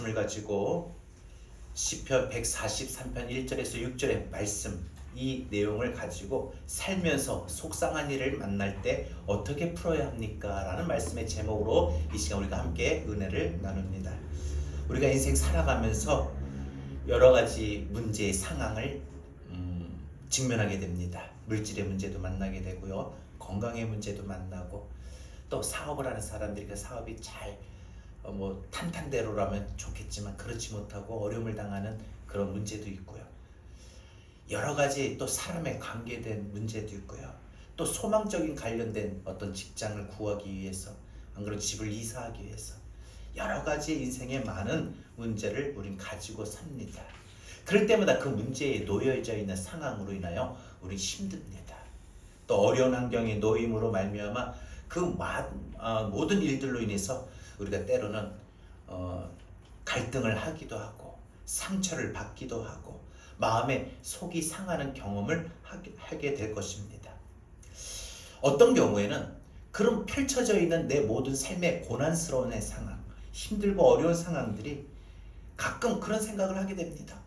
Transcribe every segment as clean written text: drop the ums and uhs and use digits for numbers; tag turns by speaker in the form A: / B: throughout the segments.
A: 말씀을 가지고 시편 143편 1절에서 6절의 말씀, 이 내용을 가지고 살면서 속상한 일을 만날 때 어떻게 풀어야 합니까? 라는 말씀의 제목으로 이 시간 우리가 함께 은혜를 나눕니다. 우리가 인생 살아가면서 여러 가지 문제의 상황을 직면하게 됩니다. 물질의 문제도 만나게 되고요, 건강의 문제도 만나고, 또 사업을 하는 사람들이 그 사업이 잘 탄탄대로라면 좋겠지만 그렇지 못하고 어려움을 당하는 그런 문제도 있고요. 여러 가지 또 사람에 관계된 문제도 있고요. 또 소망적인 관련된 어떤 직장을 구하기 위해서, 안 그러면 집을 이사하기 위해서 여러 가지 인생의 많은 문제를 우린 가지고 삽니다. 그럴 때마다 그 문제에 놓여져 있는 상황으로 인하여 우리 힘듭니다. 또 어려운 환경에 놓임으로 말미암아 그 모든 일들로 인해서 우리가 때로는 갈등을 하기도 하고 상처를 받기도 하고 마음에 속이 상하는 경험을 하게 될 것입니다. 어떤 경우에는 그런 펼쳐져 있는 내 모든 삶의 고난스러운 상황, 힘들고 어려운 상황들이 가끔 그런 생각을 하게 됩니다.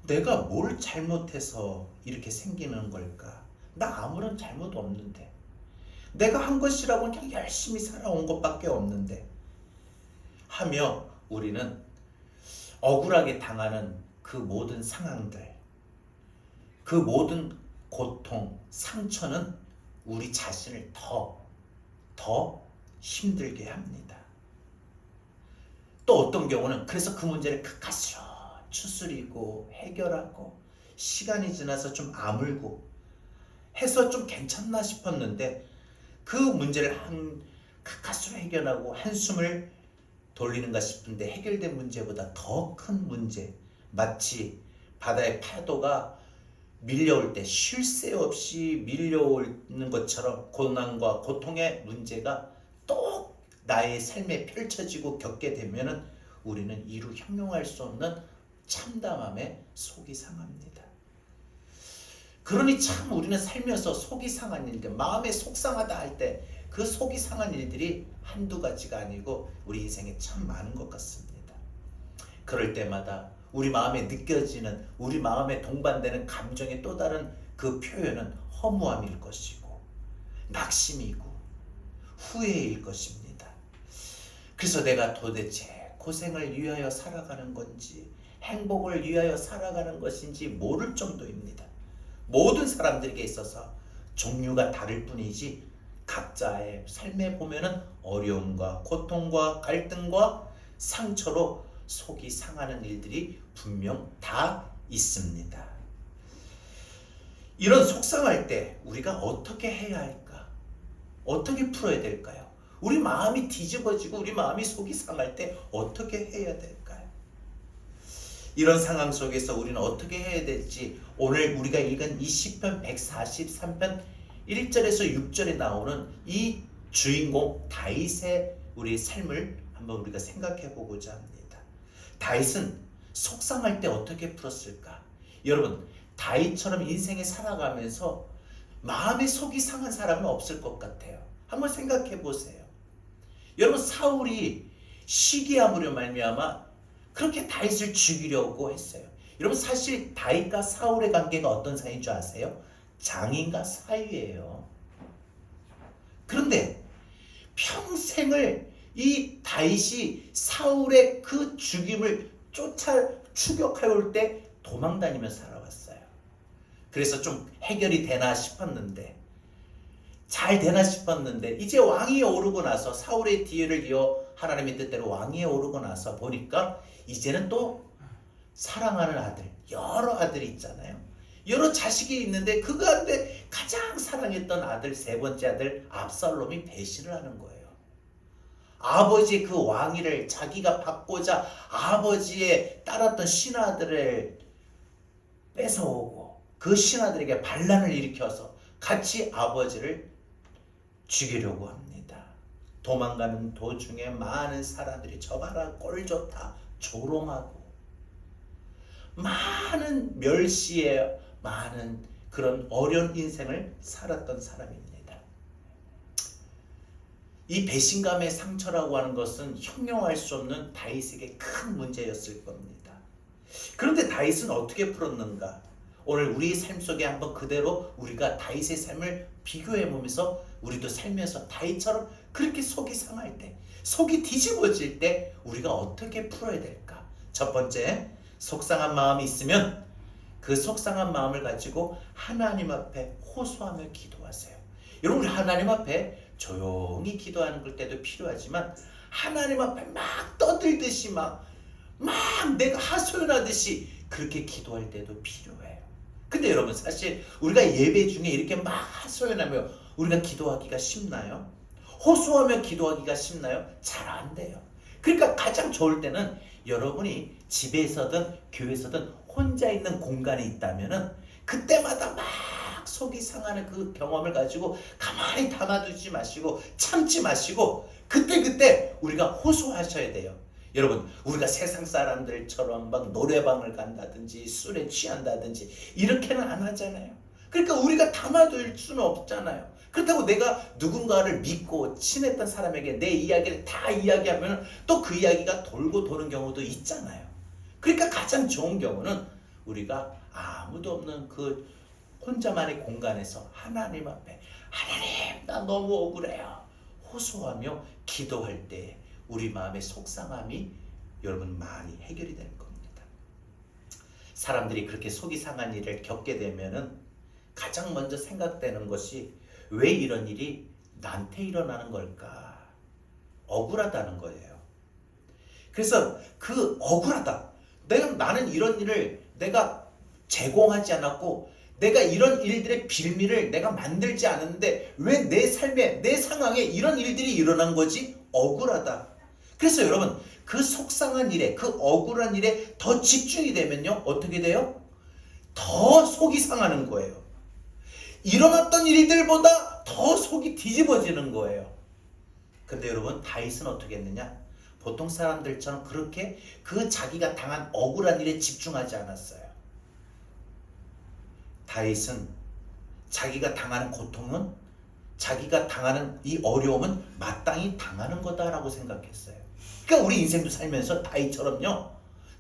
A: 내가 뭘 잘못해서 이렇게 생기는 걸까? 나 아무런 잘못 없는데, 내가 한 것이라고는 그냥 열심히 살아온 것밖에 없는데 하며 우리는 억울하게 당하는 그 모든 상황들, 그 모든 고통, 상처는 우리 자신을 더 힘들게 합니다. 또 어떤 경우는 그래서 그 문제를 가스로 추스리고 해결하고 시간이 지나서 좀 아물고 해서 좀 괜찮나 싶었는데 그 문제를 가스로 해결하고 한숨을 돌리는가 싶은데 해결된 문제보다 더 큰 문제, 마치 바다의 파도가 밀려올 때 쉴 새 없이 밀려오는 것처럼 고난과 고통의 문제가 또 나의 삶에 펼쳐지고 겪게 되면은 우리는 이루 형용할 수 없는 참담함에 속이 상합니다. 그러니 참 우리는 살면서 속이 상한 일들, 마음에 속상하다 할 때 그 속이 상한 일들이 한두 가지가 아니고 우리 인생에 참 많은 것 같습니다. 그럴 때마다 우리 마음에 느껴지는, 우리 마음에 동반되는 감정의 또 다른 그 표현은 허무함일 것이고 낙심이고 후회일 것입니다. 그래서 내가 도대체 고생을 위하여 살아가는 건지 행복을 위하여 살아가는 것인지 모를 정도입니다. 모든 사람들에게 있어서 종류가 다를 뿐이지 각자의 삶에 보면은 어려움과 고통과 갈등과 상처로 속이 상하는 일들이 분명 다 있습니다. 이런 속상할 때 우리가 어떻게 해야 할까? 어떻게 풀어야 될까요? 우리 마음이 뒤집어지고 우리 마음이 속이 상할 때 어떻게 해야 될까요? 이런 상황 속에서 우리는 어떻게 해야 될지 오늘 우리가 읽은 이 시편 143편 1절에서 6절에 나오는 이 주인공 다윗의 우리 삶을 한번 우리가 생각해 보고자 합니다. 다윗은 속상할 때 어떻게 풀었을까? 여러분, 다윗처럼 인생에 살아가면서 마음의 속이 상한 사람은 없을 것 같아요. 한번 생각해 보세요. 여러분, 사울이 시기함으로 말미암아 그렇게 다윗을 죽이려고 했어요. 여러분, 사실 다윗과 사울의 관계가 어떤 사이인 줄 아세요? 장인과 사위예요. 그런데 평생을 이 다윗이 사울의 그 죽임을 추격하여 올 때 도망다니며 살아왔어요. 그래서 좀 해결이 되나 싶었는데, 잘 되나 싶었는데 이제 왕위에 오르고 나서 사울의 뒤를 이어 하나님의 뜻대로 왕위에 오르고 나서 보니까 이제는 또 사랑하는 아들, 여러 아들이 있잖아요. 여러 자식이 있는데 그 가운데 가장 사랑했던 아들, 세 번째 아들 압살롬이 배신을 하는 거예요. 아버지의 그 왕위를 자기가 받고자 아버지의 따랐던 신하들을 뺏어오고 그 신하들에게 반란을 일으켜서 같이 아버지를 죽이려고 합니다. 도망가는 도중에 많은 사람들이 저 봐라 꼴 좋다 조롱하고 많은 멸시에 많은 그런 어려운 인생을 살았던 사람입니다. 이 배신감의 상처라고 하는 것은 형용할 수 없는 다윗에게 큰 문제였을 겁니다. 그런데 다윗은 어떻게 풀었는가? 오늘 우리의 삶 속에 한번 그대로 우리가 다윗의 삶을 비교해 보면서 우리도 살면서 다윗처럼 그렇게 속이 상할 때, 속이 뒤집어질 때 우리가 어떻게 풀어야 될까? 첫 번째, 속상한 마음이 있으면 그 속상한 마음을 가지고 하나님 앞에 호소하며 기도하세요. 여러분, 우리 하나님 앞에 조용히 기도하는 때도 필요하지만 하나님 앞에 막 떠들듯이 막 내가 하소연하듯이 그렇게 기도할 때도 필요해요. 근데 여러분, 사실 우리가 예배 중에 이렇게 막 하소연하며 우리가 기도하기가 쉽나요? 호소하며 기도하기가 쉽나요? 잘 안 돼요. 그러니까 가장 좋을 때는 여러분이 집에서든 교회에서든 혼자 있는 공간이 있다면은 그때마다 막 속이 상하는 그 경험을 가지고 가만히 담아두지 마시고 참지 마시고 그때 우리가 호소하셔야 돼요. 여러분, 우리가 세상 사람들처럼 막 노래방을 간다든지 술에 취한다든지 이렇게는 안 하잖아요. 그러니까 우리가 담아둘 수는 없잖아요. 그렇다고 내가 누군가를 믿고 친했던 사람에게 내 이야기를 다 이야기하면 또 그 이야기가 돌고 도는 경우도 있잖아요. 그러니까 가장 좋은 경우는 우리가 아무도 없는 그 혼자만의 공간에서 하나님 앞에 하나님, 나 너무 억울해요 호소하며 기도할 때 우리 마음의 속상함이 여러분 많이 해결이 되는 겁니다. 사람들이 그렇게 속이 상한 일을 겪게 되면은 가장 먼저 생각되는 것이 왜 이런 일이 나한테 일어나는 걸까? 억울하다는 거예요. 그래서 그 억울하다. 나는 이런 일을 내가 제공하지 않았고 내가 이런 일들의 빌미를 내가 만들지 않았는데 왜 내 삶에 내 상황에 이런 일들이 일어난 거지? 억울하다. 그래서 여러분, 그 속상한 일에 그 억울한 일에 더 집중이 되면요 어떻게 돼요? 더 속이 상하는 거예요. 일어났던 일들보다 더 속이 뒤집어지는 거예요. 근데 여러분, 다윗은 어떻게 했느냐? 보통 사람들처럼 그렇게 그 자기가 당한 억울한 일에 집중하지 않았어요. 다윗은 자기가 당하는 고통은, 자기가 당하는 이 어려움은 마땅히 당하는 거다라고 생각했어요. 그러니까 우리 인생도 살면서 다윗처럼요,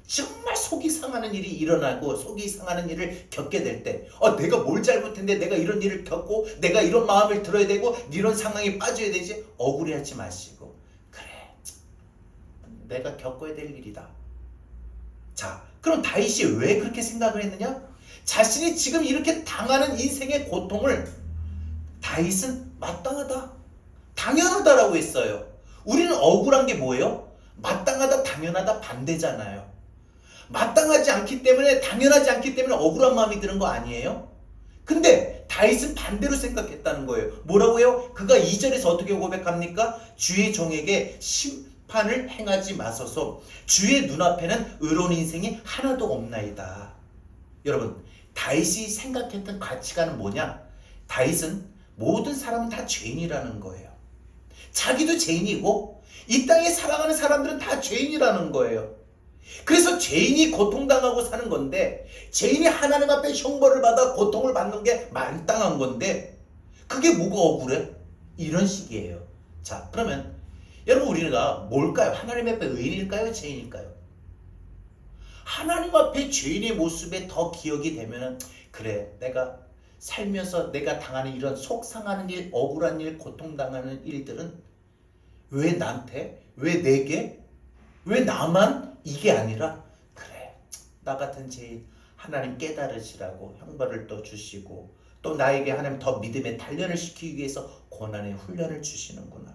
A: 정말 속이 상하는 일이 일어나고 속이 상하는 일을 겪게 될 때 내가 뭘 잘못했는데 내가 이런 일을 겪고 내가 이런 마음을 들어야 되고 이런 상황에 빠져야 되지? 억울해하지 마시고, 그래, 내가 겪어야 될 일이다. 자, 그럼 다윗이 왜 그렇게 생각을 했느냐? 자신이 지금 이렇게 당하는 인생의 고통을 다윗은 마땅하다, 당연하다라고 했어요. 우리는 억울한 게 뭐예요? 마땅하다, 당연하다 반대잖아요. 마땅하지 않기 때문에, 당연하지 않기 때문에 억울한 마음이 드는 거 아니에요? 근데 다윗은 반대로 생각했다는 거예요. 뭐라고요? 그가 2절에서 어떻게 고백합니까? 주의 종에게 심판을 행하지 마소서, 주의 눈앞에는 의로운 인생이 하나도 없나이다. 여러분, 다윗이 생각했던 가치관은 뭐냐? 다윗은 모든 사람은 다 죄인이라는 거예요. 자기도 죄인이고 이 땅에 살아가는 사람들은 다 죄인이라는 거예요. 그래서 죄인이 고통당하고 사는 건데, 죄인이 하나님 앞에 형벌을 받아 고통을 받는 게 마땅한 건데 그게 뭐가 억울해? 이런 식이에요. 자, 그러면 여러분, 우리가 뭘까요? 하나님 앞에 의인일까요? 죄인일까요? 하나님 앞에 죄인의 모습에 더 기억이 되면은, 그래, 내가 살면서 내가 당하는 이런 속상하는 일, 억울한 일, 고통당하는 일들은 왜 나한테, 왜 내게, 왜 나만 이게 아니라, 그래, 나 같은 죄인 하나님 깨달으시라고 형벌을 또 주시고 또 나에게 하나님 더 믿음의 단련을 시키기 위해서 고난의 훈련을 주시는구나,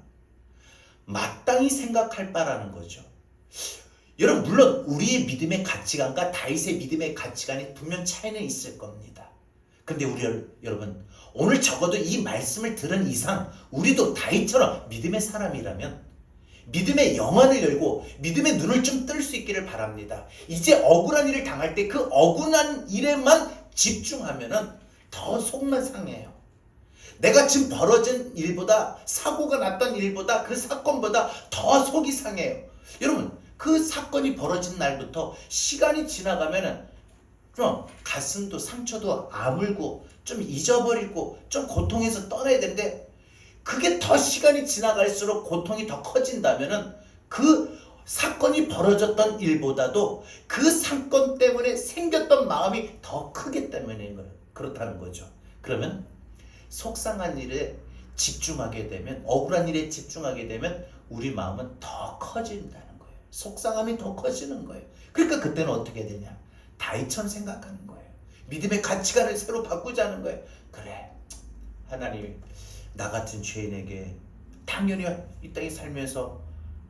A: 마땅히 생각할 바라는 거죠. 여러분, 물론 우리의 믿음의 가치관과 다윗의 믿음의 가치관이 분명 차이는 있을 겁니다. 근데 여러분, 오늘 적어도 이 말씀을 들은 이상 우리도 다윗처럼 믿음의 사람이라면 믿음의 영안을 열고 믿음의 눈을 좀 뜰 수 있기를 바랍니다. 이제 억울한 일을 당할 때 그 억울한 일에만 집중하면은 더 속만 상해요. 내가 지금 벌어진 일보다, 사고가 났던 일보다, 그 사건보다 더 속이 상해요. 여러분, 그 사건이 벌어진 날부터 시간이 지나가면은 좀 가슴도 상처도 아물고 좀 잊어버리고 좀 고통에서 떠나야 되는데, 그게 더 시간이 지나갈수록 고통이 더 커진다면은 그 사건이 벌어졌던 일보다도 그 사건 때문에 생겼던 마음이 더 크기 때문인 거예요. 그렇다는 거죠. 그러면 속상한 일에 집중하게 되면, 억울한 일에 집중하게 되면 우리 마음은 더 커진다는 거예요. 속상함이 더 커지는 거예요. 그러니까 그때는 어떻게 되냐? 다이처럼 생각하는 거예요. 믿음의 가치관을 새로 바꾸자는 거예요. 그래, 하나님이 나 같은 죄인에게 당연히 이 땅에 살면서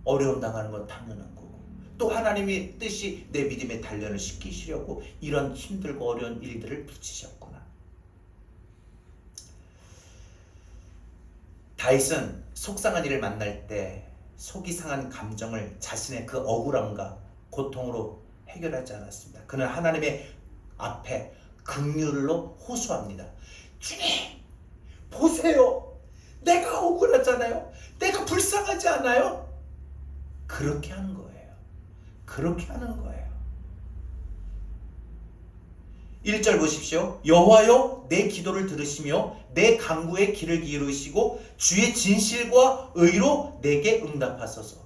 A: 어려움 당하는 건 당연한 거고, 또 하나님이 뜻이 내 믿음의 단련을 시키시려고 이런 힘들고 어려운 일들을 붙이셨구나. 다윗은 속상한 일을 만날 때 속이 상한 감정을 자신의 그 억울함과 고통으로 해결하지 않았습니다. 그는 하나님의 앞에 긍휼로 호소합니다. 주님, 보세요. 내가 억울하잖아요. 내가 불쌍하지 않아요? 그렇게 하는 거예요. 그렇게 하는 거예요. 1절 보십시오. 여호와여, 내 기도를 들으시며 내 간구에 귀를 기울이시고 주의 진실과 의로 내게 응답하소서.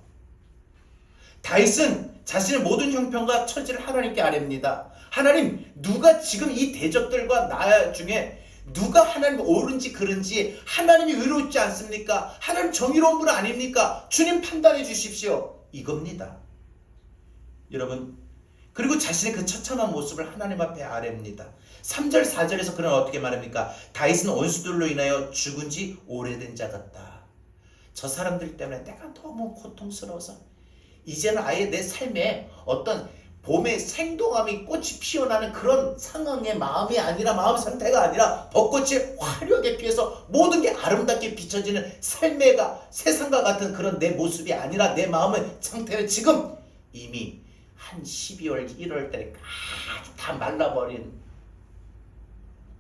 A: 다윗은 자신의 모든 형편과 처지를 하나님께 아뢰입니다. 하나님, 누가 지금 이 대적들과 나 중에 누가 하나님 옳은지 그른지 하나님이 의롭지 않습니까? 하나님 정의로운 분 아닙니까? 주님 판단해 주십시오. 이겁니다. 여러분, 그리고 자신의 그 처참한 모습을 하나님 앞에 아뢰입니다. 3절 4절에서 그는 어떻게 말합니까? 다윗은 원수들로 인하여 죽은 지 오래된 자 같다. 저 사람들 때문에 내가 너무 고통스러워서 이제는 아예 내 삶에 어떤 봄에 생동함이 꽃이 피어나는 그런 상황의 마음이 아니라, 마음 상태가 아니라 벚꽃이 화려하게 피어서 모든 게 아름답게 비춰지는 삶의 세상과 같은 그런 내 모습이 아니라 내 마음의 상태는 지금 이미 한 12월 1월 달에 다 말라버린,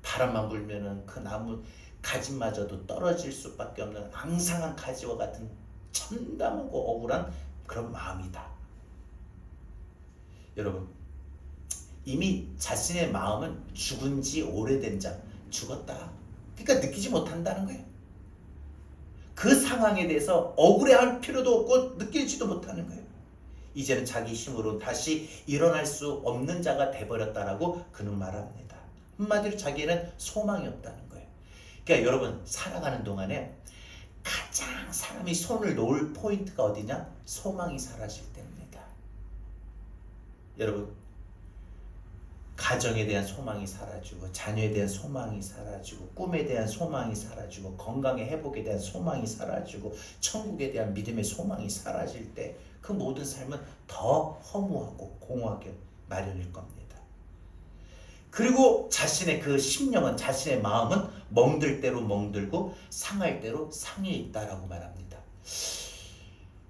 A: 바람만 불면은 그 나무 가지마저도 떨어질 수밖에 없는 앙상한 가지와 같은 참담하고 억울한 그런 마음이다. 여러분, 이미 자신의 마음은 죽은 지 오래된 자, 죽었다. 그러니까 느끼지 못한다는 거예요. 그 상황에 대해서 억울해할 필요도 없고 느끼지도 못하는 거예요. 이제는 자기 힘으로 다시 일어날 수 없는 자가 돼버렸다라고 그는 말합니다. 한마디로 자기는 소망이 없다는 거예요. 그러니까 여러분, 살아가는 동안에 가장 사람이 손을 놓을 포인트가 어디냐? 소망이 사라질 때입니다. 여러분, 가정에 대한 소망이 사라지고, 자녀에 대한 소망이 사라지고, 꿈에 대한 소망이 사라지고, 건강의 회복에 대한 소망이 사라지고, 천국에 대한 믿음의 소망이 사라질 때 그 모든 삶은 더 허무하고 공허하게 마련일 겁니다. 그리고 자신의 그 심령은, 자신의 마음은 멍들 대로 멍들고 상할 대로 상해 있다라고 말합니다.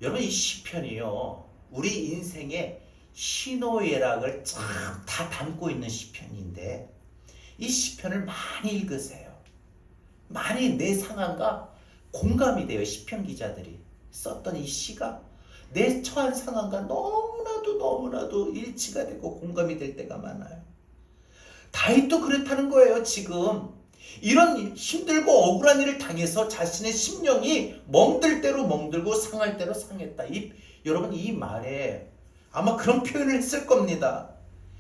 A: 여러분, 이 시편이요, 우리 인생의 희노애락을 참 다 담고 있는 시편인데, 이 시편을 많이 읽으세요. 많이 내 상황과 공감이 돼요. 시편 기자들이 썼던 이 시가 내 처한 상황과 너무나도 일치가 되고 공감이 될 때가 많아요. 다윗도 그렇다는 거예요. 지금 이런 힘들고 억울한 일을 당해서 자신의 심령이 멍들 대로 멍들고 상할 대로 상했다. 여러분, 이 말에 아마 그런 표현을 했을 겁니다.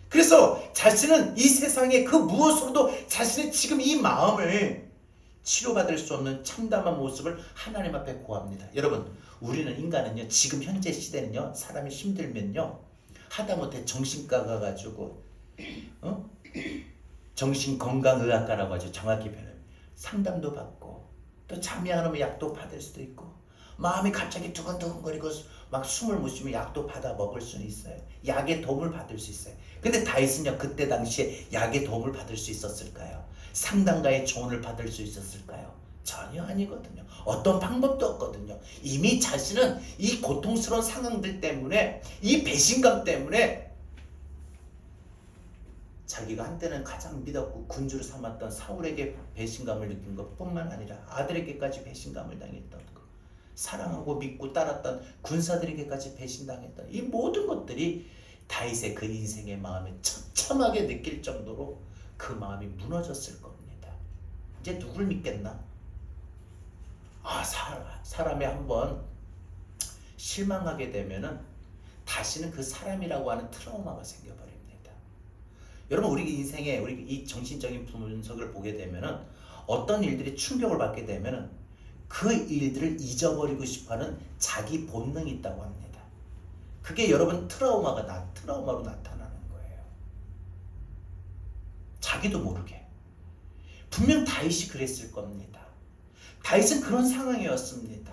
A: 그래서 자신은 이 세상에 그 무엇으로도 자신의 지금 이 마음을 치료받을 수 없는 참담한 모습을 하나님 앞에 고합니다. 여러분, 우리는 인간은요, 지금 현재 시대는요, 사람이 힘들면요, 하다못해 정신과 가가지고 정신건강의학과라고 하죠. 정확히 표현하면 상담도 받고, 또 잠이 안 오면 약도 받을 수도 있고, 마음이 갑자기 두근두근거리고 막 숨을 못 쉬면 약도 받아 먹을 수는 있어요. 약의 도움을 받을 수 있어요. 근데 다윗은요, 그때 당시에 약의 도움을 받을 수 있었을까요? 상담가의 조언을 받을 수 있었을까요? 전혀 아니거든요. 어떤 방법도 없거든요. 이미 자신은 이 고통스러운 상황들 때문에, 이 배신감 때문에 자기가 한때는 가장 믿었고 군주를 삼았던 사울에게 배신감을 느낀 것뿐만 아니라 아들에게까지 배신감을 당했던 것, 사랑하고 믿고 따랐던 군사들에게까지 배신당했던 이 모든 것들이 다윗의 그 인생의 마음에 처참하게 느낄 정도로 그 마음이 무너졌을 겁니다. 이제 누굴 믿겠나? 사람이 한번 실망하게 되면은 다시는 그 사람이라고 하는 트라우마가 생겨버립니다. 여러분, 우리 인생에 우리 이 정신적인 분석을 보게 되면은 어떤 일들이 충격을 받게 되면은 그 일들을 잊어버리고 싶어하는 자기 본능이 있다고 합니다. 그게 여러분 트라우마로 나타나는 거예요. 자기도 모르게. 분명 다윗이 그랬을 겁니다. 다윗은 그런 상황이었습니다.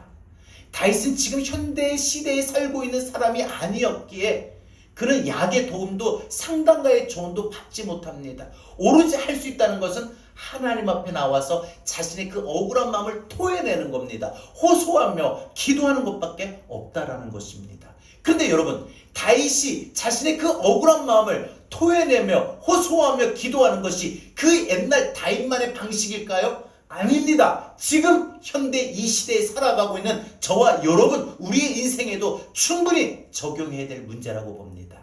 A: 다윗은 지금 현대 시대에 살고 있는 사람이 아니었기에 그는 약의 도움도 상담가의 조언도 받지 못합니다. 오로지 할 수 있다는 것은 하나님 앞에 나와서 자신의 그 억울한 마음을 토해내는 겁니다. 호소하며 기도하는 것밖에 없다라는 것입니다. 그런데 여러분, 다윗이 자신의 그 억울한 마음을 토해내며 호소하며 기도하는 것이 그 옛날 다윗만의 방식일까요? 아닙니다. 지금 현대 이 시대에 살아가고 있는 저와 여러분, 우리의 인생에도 충분히 적용해야 될 문제라고 봅니다.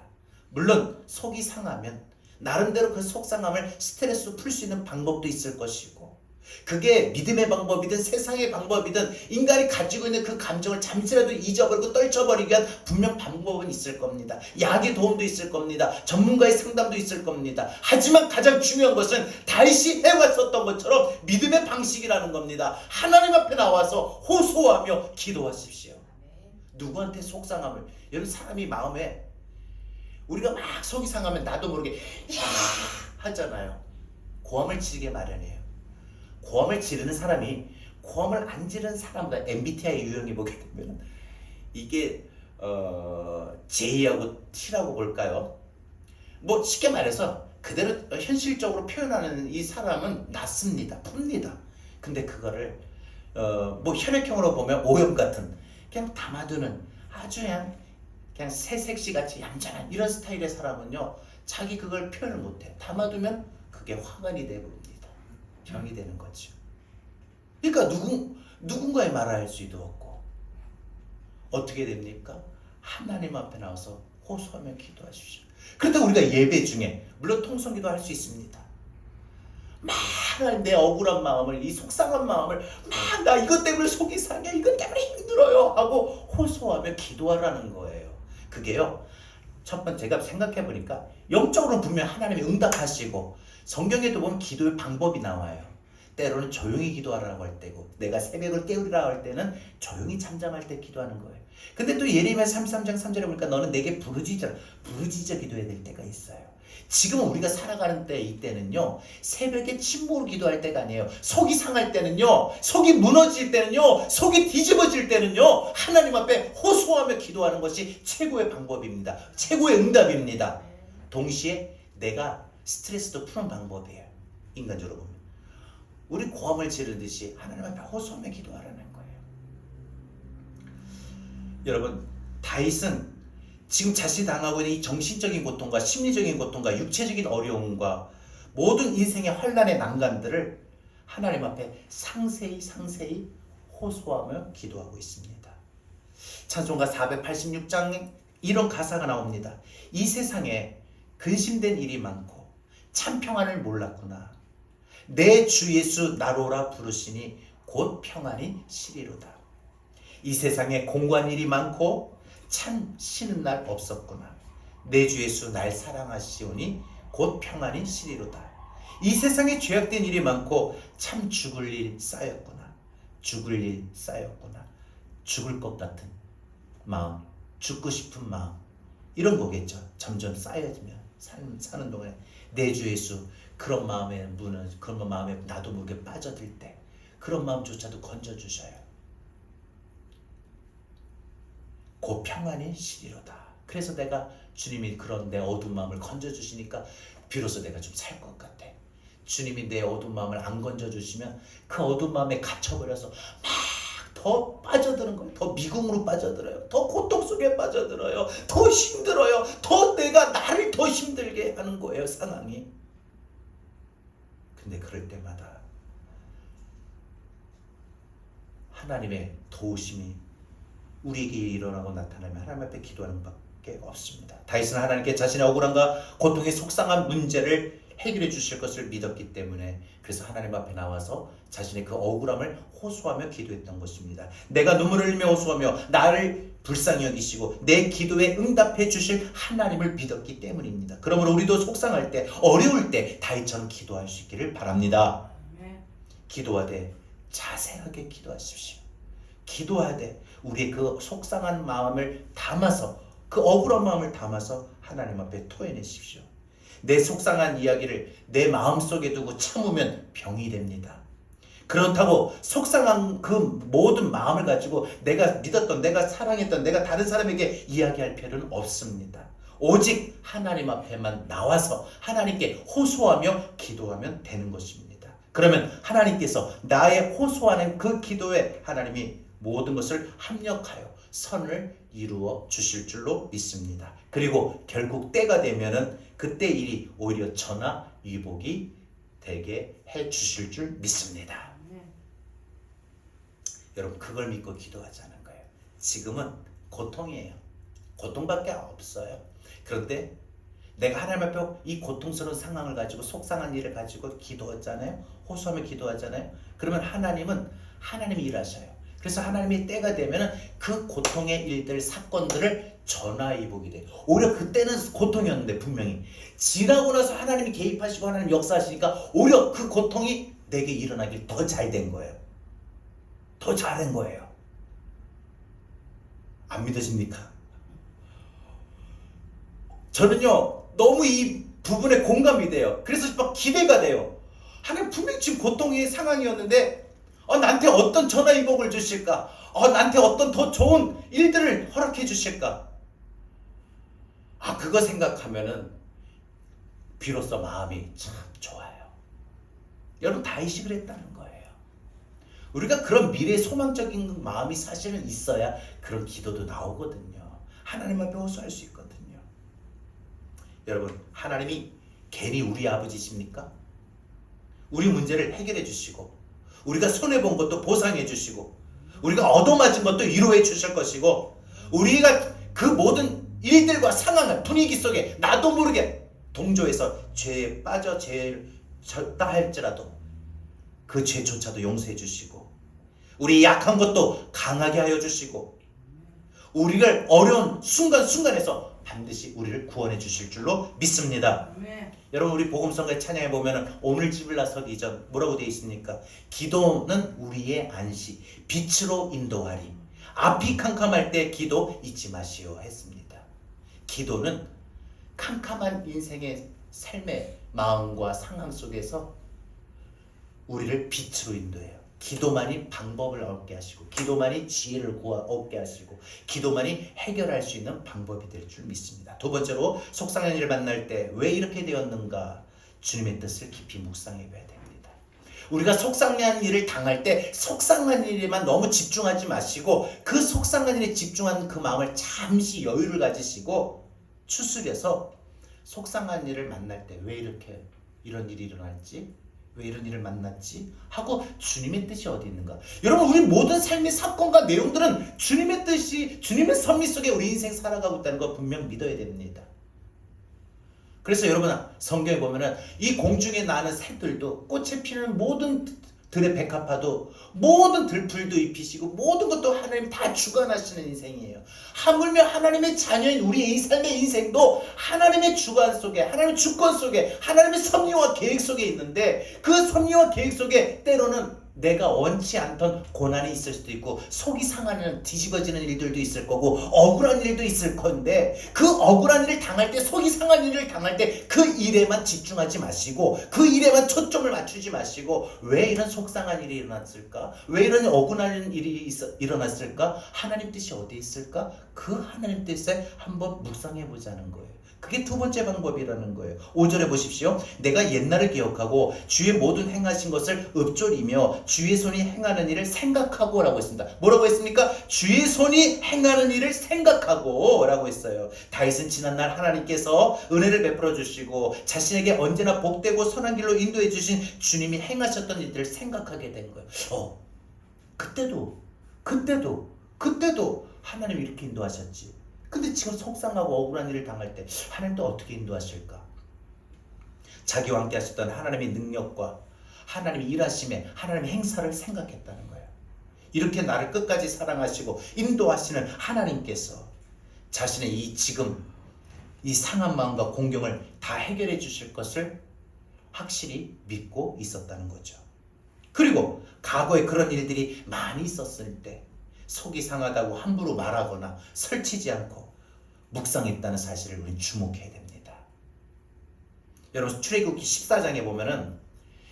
A: 물론 속이 상하면 나름대로 그 속상함을 스트레스로 풀 수 있는 방법도 있을 것이고, 그게 믿음의 방법이든 세상의 방법이든 인간이 가지고 있는 그 감정을 잠시라도 잊어버리고 떨쳐버리기 위한 분명 방법은 있을 겁니다. 약의 도움도 있을 겁니다. 전문가의 상담도 있을 겁니다. 하지만 가장 중요한 것은 다윗이 해왔었던 것처럼 믿음의 방식이라는 겁니다. 하나님 앞에 나와서 호소하며 기도하십시오. 누구한테 속상함을, 여러분, 사람이 마음에 우리가 막 속이 상하면 나도 모르게 야 하잖아요. 고함을 지르게 마련해요. 고함을 지르는 사람이 고함을 안 지르는 사람보다 MBTI 유형이 보게 되면 이게 J하고 T라고 볼까요? 뭐 쉽게 말해서 그대로 현실적으로 표현하는 이 사람은 낫습니다. 풉니다. 근데 그거를 뭐 혈액형으로 보면 O형 같은 그냥 담아두는 아주 그냥 새색시 같이 얌전한 이런 스타일의 사람은요, 자기 그걸 표현을 못해. 담아두면 그게 화관이 되버립니다. 병이 되는 거죠. 그러니까 누군가의 말을 할 수도 없고 어떻게 됩니까? 하나님 앞에 나와서 호소하며 기도하십시오. 그렇다고 우리가 예배 중에 물론 통성기도 할 수 있습니다. 막 내 억울한 마음을, 이 속상한 마음을 막 나 이것 때문에 속이 상해, 이것 때문에 힘들어요 하고 호소하며 기도하라는 거예요. 그게요, 첫 번째 제가 생각해보니까 영적으로는 분명 하나님이 응답하시고 성경에도 보면 기도의 방법이 나와요. 때로는 조용히 기도하라고 할 때고, 내가 새벽을 깨우리라 할 때는 조용히 잠잠할 때 기도하는 거예요. 근데 또 예레미야 33장 3절에 보니까 너는 내게 부르짖어 기도해야 될 때가 있어요. 지금 우리가 살아가는 때, 이때는요, 새벽에 침묵으로 기도할 때가 아니에요. 속이 상할 때는요, 속이 무너질 때는요, 속이 뒤집어질 때는요, 하나님 앞에 호소하며 기도하는 것이 최고의 방법입니다. 최고의 응답입니다. 동시에 내가 스트레스도 푸는 방법이에요. 인간적으로 보면 우리 고함을 지르듯이 하나님 앞에 호소하며 기도하라는 거예요. 여러분, 다윗은 지금 자신이 당하고 있는 이 정신적인 고통과 심리적인 고통과 육체적인 어려움과 모든 인생의 환난의 난간들을 하나님 앞에 상세히 호소하며 기도하고 있습니다. 찬송가 486장에 이런 가사가 나옵니다. 이 세상에 근심된 일이 많고 참 평안을 몰랐구나. 내 주 예수 나로라 부르시니 곧 평안이 시리로다. 이 세상에 공고한 일이 많고 참 쉬는 날 없었구나. 내 주 예수 날 사랑하시오니 곧 평안이 시리로다. 이 세상에 죄악된 일이 많고 참 죽을 일 쌓였구나. 죽을 것 같은 마음, 죽고 싶은 마음, 이런 거겠죠. 점점 쌓여지면 사는 동안에 내 주 예수, 그런 마음에 그런 마음에 나도 모르게 빠져들 때 그런 마음조차도 건져주셔요. 곧 평안이 시리로다. 그래서 내가 주님이 그런 내 어두운 마음을 건져주시니까 비로소 내가 좀 살 것 같아. 주님이 내 어두운 마음을 안 건져주시면 그 어두운 마음에 갇혀버려서 막 더 빠져드는 거예요. 더 미궁으로 빠져들어요. 더 고통 속에 빠져들어요. 더 힘들어요. 더 내가 나를 더 힘들게 하는 거예요, 상황이. 근데 그럴 때마다 하나님의 도우심이 우리에게 일어나고 나타나면 하나님 앞에 기도하는 밖에 없습니다. 다윗은 하나님께 자신의 억울함과 고통의 속상한 문제를 해결해 주실 것을 믿었기 때문에 그래서 하나님 앞에 나와서 자신의 그 억울함을 호소하며 기도했던 것입니다. 내가 눈물을 흘리며 호소하며 나를 불쌍히 여기시고 내 기도에 응답해 주실 하나님을 믿었기 때문입니다. 그러므로 우리도 속상할 때, 어려울 때 다윗처럼 기도할 수 있기를 바랍니다. 기도하되 자세하게 기도하십시오. 기도하되 우리의 그 속상한 마음을 담아서, 그 억울한 마음을 담아서 하나님 앞에 토해내십시오. 내 속상한 이야기를 내 마음속에 두고 참으면 병이 됩니다. 그렇다고 속상한 그 모든 마음을 가지고 내가 믿었던, 내가 사랑했던, 내가 다른 사람에게 이야기할 필요는 없습니다. 오직 하나님 앞에만 나와서 하나님께 호소하며 기도하면 되는 것입니다. 그러면 하나님께서 나의 호소하는 그 기도에 하나님이 모든 것을 합력하여 선을 이루어 주실 줄로 믿습니다. 그리고 결국 때가 되면은 그때 일이 오히려 전화 위복이 되게 해 주실 줄 믿습니다. 여러분, 그걸 믿고 기도하자는 거예요. 지금은 고통이에요. 고통밖에 없어요. 그런데 내가 하나님 앞에 이 고통스러운 상황을 가지고, 속상한 일을 가지고 기도하잖아요. 호소하며 기도하잖아요. 그러면 하나님이 일하셔요. 그래서 하나님의 때가 되면 그 고통의 일들, 사건들을 전화위복이 돼요. 오히려 그때는 고통이었는데 분명히 지나고 나서 하나님이 개입하시고 하나님 역사하시니까 오히려 그 고통이 내게 일어나길 더 잘 된 거예요. 더 잘한 거예요. 안 믿으십니까? 저는요 너무 이 부분에 공감이 돼요. 그래서 막 기대가 돼요. 하나님 분명히 지금 고통의 상황이었는데 나한테 어떤 전화위복을 주실까? 나한테 어떤 더 좋은 일들을 허락해 주실까? 그거 생각하면은 비로소 마음이 참 좋아요. 여러분, 다윗이 그랬다는 거예요. 우리가 그런 미래 소망적인 마음이 사실은 있어야 그런 기도도 나오거든요. 하나님 앞에 호소할 수 있거든요. 여러분, 하나님이 괜히 우리 아버지십니까? 우리 문제를 해결해 주시고, 우리가 손해본 것도 보상해 주시고, 우리가 얻어맞은 것도 위로해 주실 것이고, 우리가 그 모든 일들과 상황을, 분위기 속에 나도 모르게 동조해서 죄에 빠져 죄를 졌다 할지라도 그 죄조차도 용서해 주시고, 우리 약한 것도 강하게 하여 주시고, 우리를 어려운 순간순간에서 반드시 우리를 구원해 주실 줄로 믿습니다. 여러분, 우리 복음성가의 찬양에 보면 오늘 집을 나서기 이전 뭐라고 되어 있습니까? 기도는 우리의 안시, 빛으로 인도하리. 앞이 캄캄할 때 기도 잊지 마시오 했습니다. 기도는 캄캄한 인생의 삶의 마음과 상황 속에서 우리를 빛으로 인도해요. 기도만이 방법을 얻게 하시고, 기도만이 지혜를 얻게 하시고, 기도만이 해결할 수 있는 방법이 될 줄 믿습니다. 두 번째로, 속상한 일을 만날 때 왜 이렇게 되었는가? 주님의 뜻을 깊이 묵상해 봐야 됩니다. 우리가 속상한 일을 당할 때 속상한 일에만 너무 집중하지 마시고, 그 속상한 일에 집중한 그 마음을 잠시 여유를 가지시고 추스려서 속상한 일을 만날 때 왜 이렇게 이런 일이 일어날지, 왜 이런 일을 만났지? 하고 주님의 뜻이 어디 있는가? 여러분, 우리 모든 삶의 사건과 내용들은 주님의 뜻이, 주님의 섭리 속에 우리 인생 살아가고 있다는 거 분명 믿어야 됩니다. 그래서 여러분, 성경에 보면은 이 공중에 나는 새들도, 꽃에 피는 모든 들의 백합화도, 모든 들풀도 입히시고 모든 것도 하나님 다 주관하시는 인생이에요. 하물며 하나님의 자녀인 우리의 이 삶의 인생도 하나님의 주관 속에, 하나님의 주권 속에, 하나님의 섭리와 계획 속에 있는데, 그 섭리와 계획 속에 때로는 내가 원치 않던 고난이 있을 수도 있고, 속이 상하는, 뒤집어지는 일들도 있을 거고, 억울한 일도 있을 건데, 그 억울한 일을 당할 때, 속이 상한 일을 당할 때 그 일에만 집중하지 마시고, 그 일에만 초점을 맞추지 마시고, 왜 이런 속상한 일이 일어났을까? 왜 이런 억울한 일이 일어났을까? 하나님 뜻이 어디 있을까? 그 하나님 뜻에 한번 묵상해 보자는 거예요. 그게 두 번째 방법이라는 거예요. 5절에 보십시오. 내가 옛날을 기억하고 주의 모든 행하신 것을 읊조리며 주의 손이 행하는 일을 생각하고 라고 했습니다. 뭐라고 했습니까? 주의 손이 행하는 일을 생각하고 라고 했어요. 다윗은 지난날 하나님께서 은혜를 베풀어 주시고 자신에게 언제나 복되고 선한 길로 인도해 주신 주님이 행하셨던 일들을 생각하게 된 거예요. 그때도 하나님이 이렇게 인도하셨지. 근데 지금 속상하고 억울한 일을 당할 때 하나님 또 어떻게 인도하실까? 자기와 함께 하셨던 하나님의 능력과 하나님의 일하심에 하나님의 행사를 생각했다는 거예요. 이렇게 나를 끝까지 사랑하시고 인도하시는 하나님께서 자신의 이 지금 이 상한 마음과 공경을 다 해결해 주실 것을 확실히 믿고 있었다는 거죠. 그리고 과거에 그런 일들이 많이 있었을 때 속이 상하다고 함부로 말하거나 설치지 않고 묵상했다는 사실을 우리는 주목해야 됩니다. 여러분 출애굽기 14장에 보면은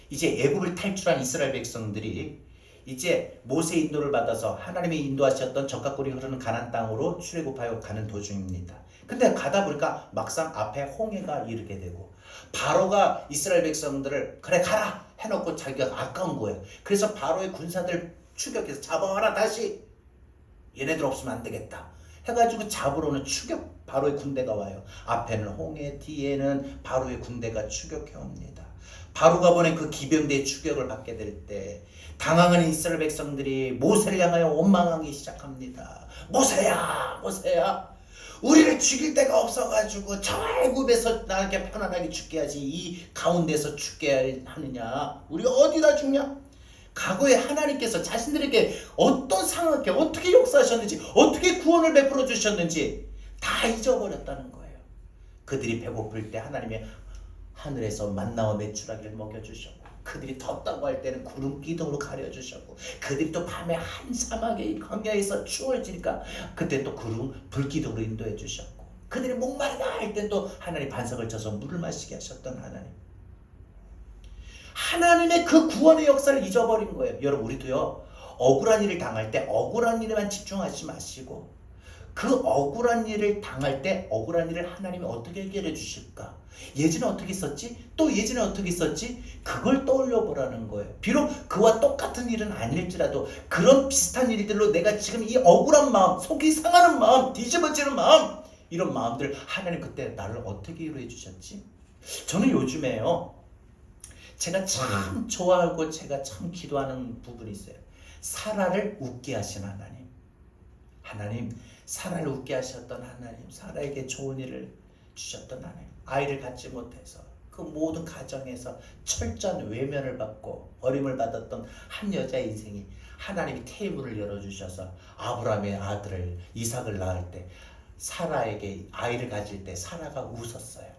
A: 이제 애굽을 탈출한 이스라엘 백성들이 이제 모세의 인도를 받아서 하나님이 인도하셨던 적각골이 흐르는 가나안 땅으로 출애굽하여 가는 도중입니다. 근데 가다 보니까 막상 앞에 홍해가 이르게 되고 바로가 이스라엘 백성들을 그래 가라 해놓고 자기가 아까운 거예요. 그래서 바로의 군사들 추격해서 잡아와라 다시 얘네들 없으면 안 되겠다 해가지고 잡으러는 추격 바로의 군대가 와요. 앞에는 홍해 뒤에는 바로의 군대가 추격해 옵니다. 바로가 보낸 그 기병대의 추격을 받게 될 때 당황하는 이스라엘 백성들이 모세를 향하여 원망하기 시작합니다. 모세야 모세야 우리를 죽일 데가 없어가지고 저 애굽에서 나에게 편안하게 죽게 하지 이 가운데서 죽게 하느냐 우리 어디다 죽냐. 과거에 하나님께서 자신들에게 어떤 상황에 어떻게 역사하셨는지 어떻게 구원을 베풀어 주셨는지 다 잊어버렸다는 거예요. 그들이 배고플 때 하나님이 하늘에서 만나와 메추라기를 먹여주셨고 그들이 덥다고 할 때는 구름 기둥으로 가려주셨고 그들이 또 밤에 한 사막의 광야에서 추워지니까 그때 또 구름 불기둥으로 인도해 주셨고 그들이 목마르다 할 때 또 하나님 반석을 쳐서 물을 마시게 하셨던 하나님. 하나님의 그 구원의 역사를 잊어버린 거예요. 여러분 우리도요 억울한 일을 당할 때 억울한 일에만 집중하지 마시고 그 억울한 일을 당할 때 억울한 일을 하나님이 어떻게 해결해 주실까? 예전에 어떻게 있었지? 또 예전에 어떻게 있었지? 그걸 떠올려 보라는 거예요. 비록 그와 똑같은 일은 아닐지라도 그런 비슷한 일들로 내가 지금 이 억울한 마음, 속이 상하는 마음, 뒤집어지는 마음 이런 마음들 하나님 그때 나를 어떻게 위로해 주셨지? 저는 요즘에요 제가 참 좋아하고 제가 참 기도하는 부분이 있어요. 사라를 웃게 하신 하나님. 하나님 사라를 웃게 하셨던 하나님, 사라에게 좋은 일을 주셨던 하나님, 아이를 갖지 못해서 그 모든 가정에서 철저한 외면을 받고 버림을 받았던 한 여자의 인생이 하나님이 테이블을 열어주셔서 아브라함의 아들을 이삭을 낳을 때 사라에게 아이를 가질 때 사라가 웃었어요.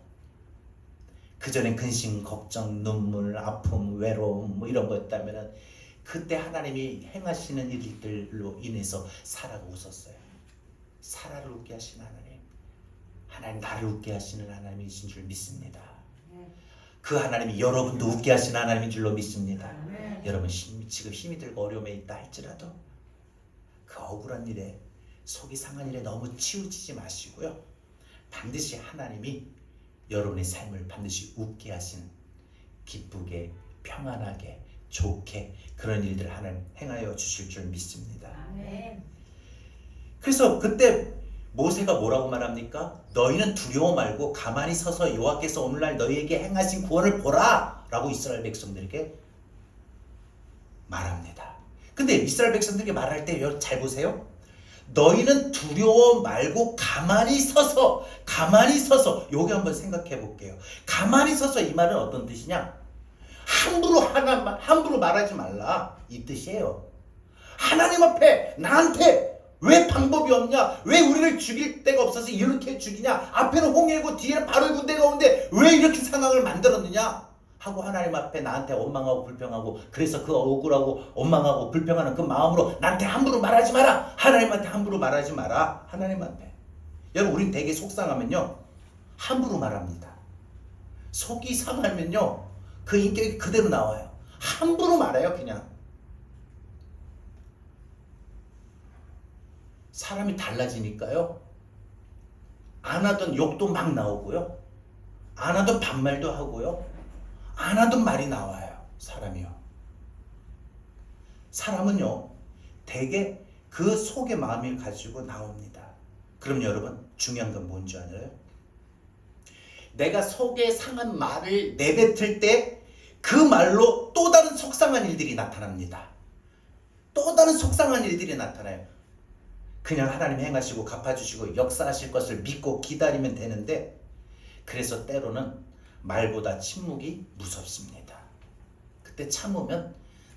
A: 그전엔 근심, 걱정, 눈물, 아픔, 외로움 뭐 이런 거였다면 그때 하나님이 행하시는 일들로 인해서 사라가 웃었어요. 사라를 웃게 하신 하나님, 하나님 나를 웃게 하시는 하나님이신 줄 믿습니다. 그 하나님이 여러분도 웃게 하시는 하나님인 줄로 믿습니다. 여러분 지금 힘이 들고 어려움에 있다 할지라도 그 억울한 일에 속이 상한 일에 너무 치우치지 마시고요. 반드시 하나님이 여러분의 삶을 반드시 웃게 하시는 기쁘게 평안하게 좋게 그런 일들을 하나님 행하여 주실 줄 믿습니다. 아멘. 그래서 그때 모세가 뭐라고 말합니까? 너희는 두려워 말고 가만히 서서 여호와께서 오늘날 너희에게 행하신 구원을 보라 라고 이스라엘 백성들에게 말합니다. 근데 이스라엘 백성들에게 말할 때 잘 보세요. 너희는 두려워 말고 가만히 서서 여기 한번 생각해 볼게요. 가만히 서서 이 말은 어떤 뜻이냐? 함부로 말하지 말라 이 뜻이에요. 하나님 앞에 나한테 왜 방법이 없냐? 왜 우리를 죽일 데가 없어서 이렇게 죽이냐? 앞에는 홍해고 뒤에는 바로의 군대가 오는데 왜 이렇게 상황을 만들었느냐? 하고 하나님 앞에 나한테 원망하고 불평하고 그래서 그 억울하고 원망하고 불평하는 그 마음으로 나한테 함부로 말하지 마라. 하나님한테 함부로 말하지 마라. 하나님한테. 여러분 우린 되게 속상하면요 함부로 말합니다. 속이 상하면요 그 인격이 그대로 나와요. 함부로 말해요 그냥. 사람이 달라지니까요 안 하던 욕도 막 나오고요 안 하던 반말도 하고요 안 하던 말이 나와요. 사람이요. 사람은요 되게 그 속의 마음을 가지고 나옵니다. 그럼 여러분 중요한 건 뭔지 알아요? 내가 속에 상한 말을 내뱉을 때 그 말로 또 다른 속상한 일들이 나타납니다. 또 다른 속상한 일들이 나타나요. 그냥 하나님 행하시고 갚아주시고 역사하실 것을 믿고 기다리면 되는데 그래서 때로는 말보다 침묵이 무섭습니다. 그때 참으면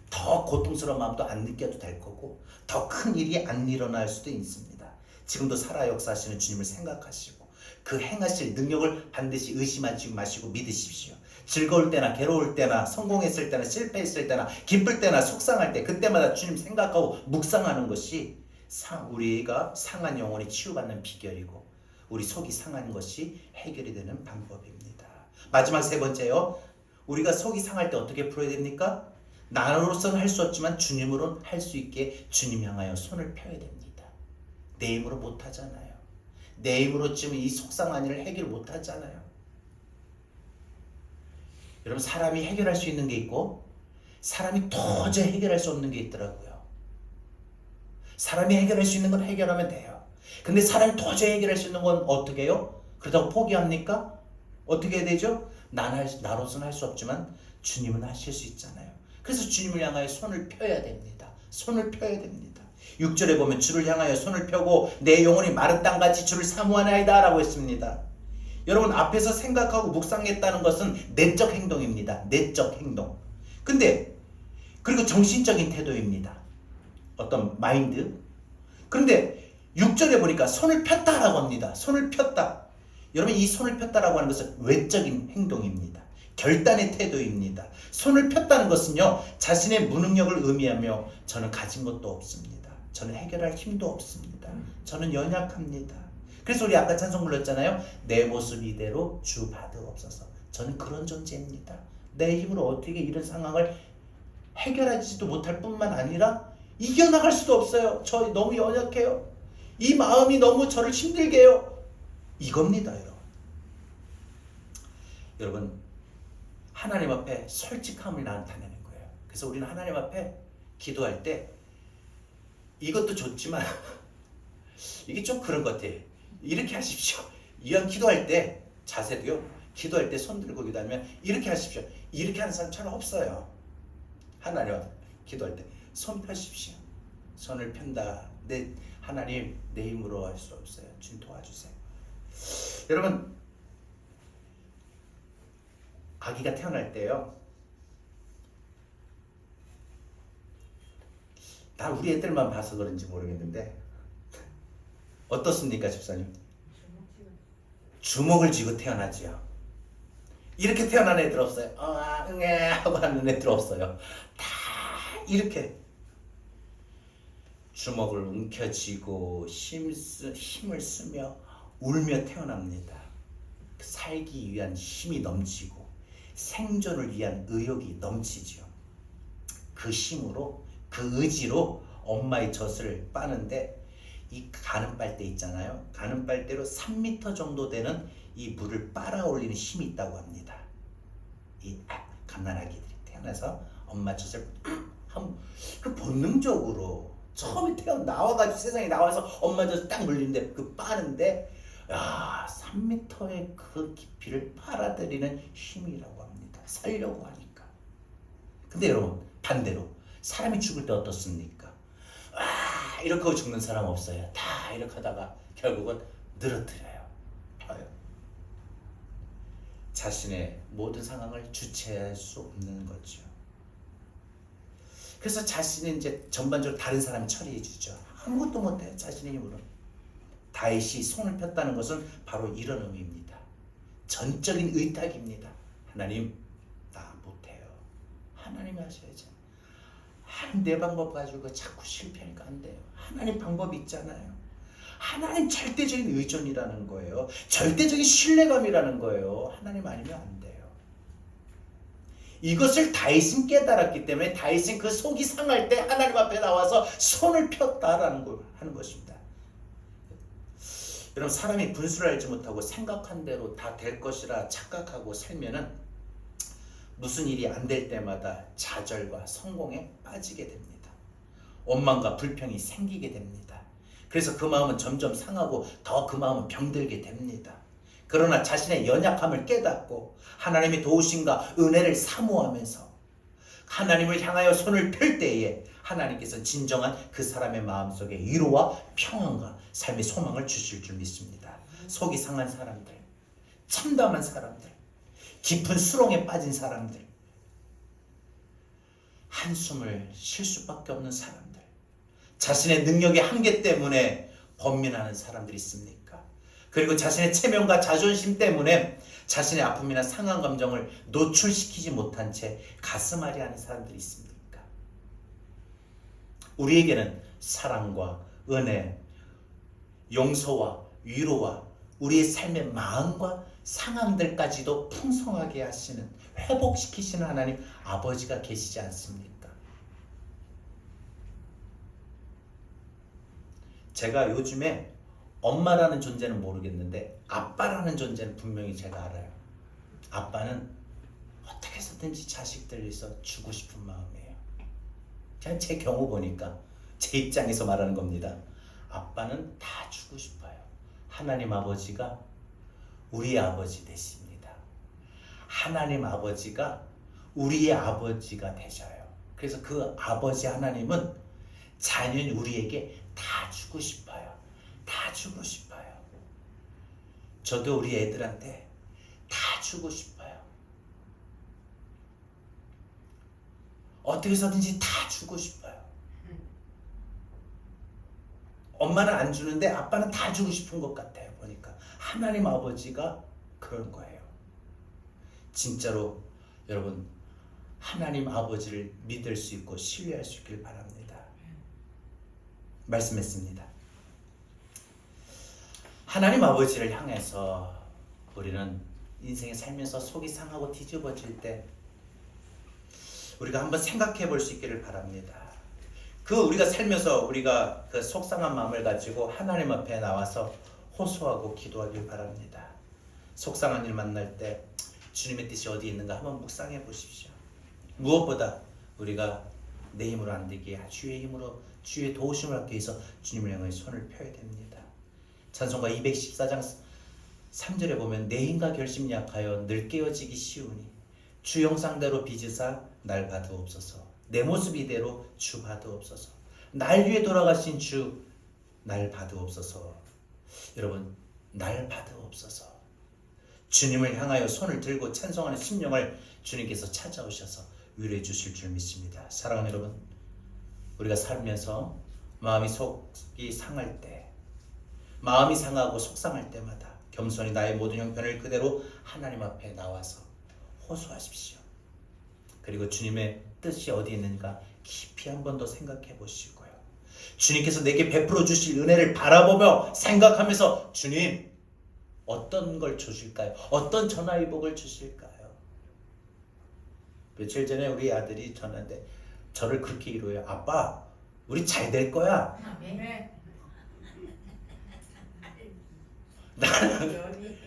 A: 더 고통스러운 마음도 안 느껴도 될 거고 더 큰 일이 안 일어날 수도 있습니다. 지금도 살아 역사하시는 주님을 생각하시고 그 행하실 능력을 반드시 의심하지 마시고 믿으십시오. 즐거울 때나 괴로울 때나 성공했을 때나 실패했을 때나 기쁠 때나 속상할 때 그때마다 주님 생각하고 묵상하는 것이 우리가 상한 영혼이 치유받는 비결이고 우리 속이 상한 것이 해결이 되는 방법입니다. 마지막 세 번째요. 우리가 속이 상할 때 어떻게 풀어야 됩니까? 나로서는 할 수 없지만 주님으로는 할 수 있게 주님 향하여 손을 펴야 됩니다. 내 힘으로 못하잖아요. 내 힘으로 지금 이 속상한 일을 해결 못하잖아요. 여러분 사람이 해결할 수 있는 게 있고 사람이 도저히 해결할 수 없는 게 있더라고요. 사람이 해결할 수 있는 건 해결하면 돼요. 근데 사람이 도저히 해결할 수 있는 건 어떻게 해요? 그렇다고 포기합니까? 어떻게 해야 되죠? 나로서는 할 수 없지만 주님은 하실 수 있잖아요. 그래서 주님을 향하여 손을 펴야 됩니다. 손을 펴야 됩니다. 6절에 보면 주를 향하여 손을 펴고 내 영혼이 마른 땅같이 주를 사모하나이다 라고 했습니다. 여러분 앞에서 생각하고 묵상했다는 것은 내적 행동입니다. 내적 행동. 근데 그리고 정신적인 태도입니다. 어떤 마인드. 그런데 6절에 보니까 손을 폈다라고 합니다. 손을 폈다. 여러분 이 손을 폈다라고 하는 것은 외적인 행동입니다. 결단의 태도입니다. 손을 폈다는 것은요. 자신의 무능력을 의미하며 저는 가진 것도 없습니다. 저는 해결할 힘도 없습니다. 저는 연약합니다. 그래서 우리 아까 찬송 불렀잖아요. 내 모습 이대로 주 받으옵소서. 저는 그런 존재입니다. 내 힘으로 어떻게 이런 상황을 해결하지도 못할 뿐만 아니라 이겨나갈 수도 없어요. 저 너무 연약해요. 이 마음이 너무 저를 힘들게 해요. 이겁니다, 여러분. 여러분, 하나님 앞에 솔직함을 나타내는 거예요. 그래서 우리는 하나님 앞에 기도할 때 이것도 좋지만 이게 좀 그런 것 같아요. 이렇게 하십시오. 이왕 기도할 때 자세도요. 기도할 때 손 들고 기도하면 이렇게 하십시오. 이렇게 하는 사람 잘 없어요. 하나님 앞에 기도할 때 손 펴십시오. 손을 편다. 하나님 내 힘으로 할 수 없어요. 주님 도와주세요. 여러분 아기가 태어날 때요. 나 우리 애들만 봐서 그런지 모르겠는데 어떻습니까 집사님? 주먹을 쥐고 태어나지요. 이렇게 태어난 애들 없어요. 응애 하고 하는 애들 없어요. 다 이렇게 주먹을 움켜쥐고 힘을 쓰며 울며 태어납니다. 살기 위한 힘이 넘치고 생존을 위한 의욕이 넘치죠. 그 힘으로 그 의지로 엄마의 젖을 빠는데 이 가는 빨대 있잖아요. 가는 빨대로 3m 정도 되는 이 물을 빨아 올리는 힘이 있다고 합니다. 이 갓난아기들이 태어나서 엄마 젖을 그 본능적으로 처음에 나와가지고 세상에 나와서 엄마 젖을 딱 물리는데 그 빠는데 3m의 그 깊이를 빨아들이는 힘이라고 합니다. 살려고 하니까. 근데 여러분 반대로 사람이 죽을 때 어떻습니까? 이렇게 하고 죽는 사람 없어요. 다 이렇게 하다가 결국은 늘어뜨려요. 펴요. 자신의 모든 상황을 주체할 수 없는 거죠. 그래서 자신은 이제 전반적으로 다른 사람이 처리해 주죠. 아무것도 못해요. 자신의 힘으로. 다윗이 손을 폈다는 것은 바로 이런 의미입니다. 전적인 의탁입니다. 하나님 나 못해요. 하나님이 하셔야죠. 내 방법 가지고 자꾸 실패하니까 안 돼요. 하나님 방법이 있잖아요. 하나님 절대적인 의존이라는 거예요. 절대적인 신뢰감이라는 거예요. 하나님 아니면 안 돼요. 이것을 다윗은 깨달았기 때문에 다윗은 그 속이 상할 때 하나님 앞에 나와서 손을 폈다라는 걸 하는 것입니다. 여러분 사람이 분수를 알지 못하고 생각한 대로 다 될 것이라 착각하고 살면은 무슨 일이 안 될 때마다 좌절과 성공에 빠지게 됩니다. 원망과 불평이 생기게 됩니다. 그래서 그 마음은 점점 상하고 더 그 마음은 병들게 됩니다. 그러나 자신의 연약함을 깨닫고 하나님의 도우심과 은혜를 사모하면서 하나님을 향하여 손을 펼 때에 하나님께서 진정한 그 사람의 마음속에 위로와 평안과 삶의 소망을 주실 줄 믿습니다. 속이 상한 사람들, 참담한 사람들, 깊은 수렁에 빠진 사람들, 한숨을 쉴 수밖에 없는 사람들, 자신의 능력의 한계 때문에 번민하는 사람들이 있습니까? 그리고 자신의 체면과 자존심 때문에 자신의 아픔이나 상한 감정을 노출시키지 못한 채 가슴앓이 하는 사람들이 있습니까? 우리에게는 사랑과 은혜, 용서와 위로와 우리의 삶의 마음과 상황들까지도 풍성하게 하시는, 회복시키시는 하나님 아버지가 계시지 않습니까? 제가 요즘에 엄마라는 존재는 모르겠는데 아빠라는 존재는 분명히 제가 알아요. 아빠는 어떻게 해서든지 자식들 위해서 주고 싶은 마음이에요. 그냥 제 경우 보니까, 제 입장에서 말하는 겁니다. 아빠는 다 주고 싶어요. 하나님 아버지가 우리의 아버지 되십니다. 하나님 아버지가 우리의 아버지가 되셔요. 그래서 그 아버지 하나님은 자녀인 우리에게 다 주고 싶어요. 다 주고 싶어요. 저도 우리 애들한테 다 주고 싶어요. 어떻게 해서든지 다 주고 싶어요. 엄마는 안 주는데 아빠는 다 주고 싶은 것 같아요. 보니까 하나님 아버지가 그런 거예요. 진짜로 여러분, 하나님 아버지를 믿을 수 있고 신뢰할 수 있길 바랍니다. 말씀했습니다. 하나님 아버지를 향해서 우리는 인생에 살면서 속이 상하고 뒤집어질 때 우리가 한번 생각해 볼 수 있기를 바랍니다. 우리가 살면서 우리가 그 속상한 마음을 가지고 하나님 앞에 나와서 호소하고 기도하길 바랍니다. 속상한 일 만날 때 주님의 뜻이 어디 있는가 한번 묵상해 보십시오. 무엇보다 우리가 내 힘으로 안 되기에 주의 힘으로, 주의 도우심을 받기 위해서 주님을 향해 손을 펴야 됩니다. 찬송가 214장 3절에 보면 내 힘과 결심이 약하여 늘 깨어지기 쉬우니 주 형상대로 빚으사 날 받으옵소서. 내 모습 이대로 주 받으옵소서. 날 위해 돌아가신 주 날 받으옵소서. 여러분, 날 받으옵소서. 주님을 향하여 손을 들고 찬송하는 심령을 주님께서 찾아오셔서 위로해 주실 줄 믿습니다. 사랑하는 여러분, 우리가 살면서 속이 상할 때, 마음이 상하고 속상할 때마다 겸손히 나의 모든 형편을 그대로 하나님 앞에 나와서 호소하십시오. 그리고 주님의 뜻이 어디 있는가 깊이 한 번 더 생각해 보시고요. 주님께서 내게 베풀어 주실 은혜를 바라보며 생각하면서 주님, 어떤 걸 주실까요? 어떤 전화위복을 주실까요? 며칠 전에 우리 아들이 전화인데 저를 그렇게 위로해요. 아빠, 우리 잘 될 거야. 나는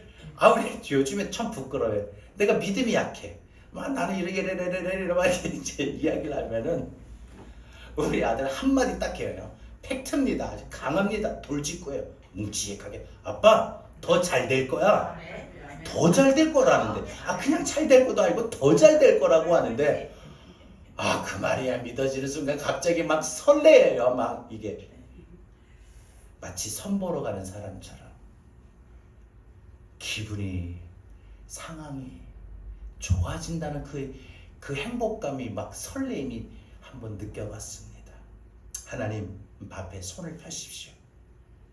A: 우리 요즘에 참 부끄러워요. 내가 믿음이 약해. 나는 이렇게 이제 이야기를 하면은 우리 아들 한마디 딱 해요. 팩트입니다. 아주 강합니다. 돌직구예요. 뭉치직하게. 아빠, 더 잘 될 거야. 더 잘 될 거라는데, 그냥 잘 될 것도 아니고 더 잘 될 거라고 하는데, 그 말이야 믿어지는 순간 갑자기 막 설레요. 막 이게 마치 선보러 가는 사람처럼 기분이, 상황이 좋아진다는 그 행복감이, 막 설레임이 한번 느껴봤습니다. 하나님 앞에 손을 펴십시오.